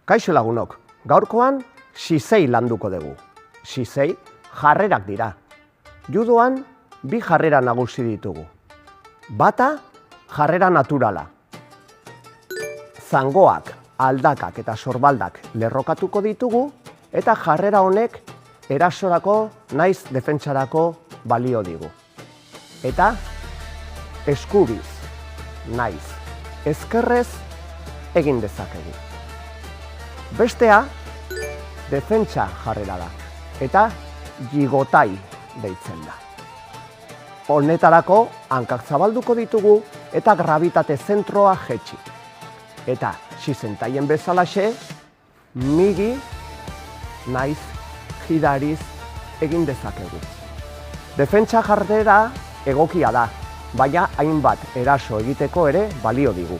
Kaixo lagunok, gaurkoan sisei landuko dugu. Sisei jarrerak dira. Judoan bi jarrera nagusi ditugu. Bata, jarrera naturala. Zangoak, aldakak eta sorbaldak lerrokatuko ditugu eta jarrera honek erasorako naiz defentsarako balio digu. Eta eskubiz, naiz ezkerrez egin dezakegu. Bestea, defentsa jarrera da, eta jigotai deitzen da. Honetarako hankak zabalduko ditugu eta grabitate zentroa jetxi. Eta sisentaien bezalaxe, migi, naiz, jidariz egin dezakegu. Defentsa jarrera egokia da, baina hainbat eraso egiteko ere balio digu.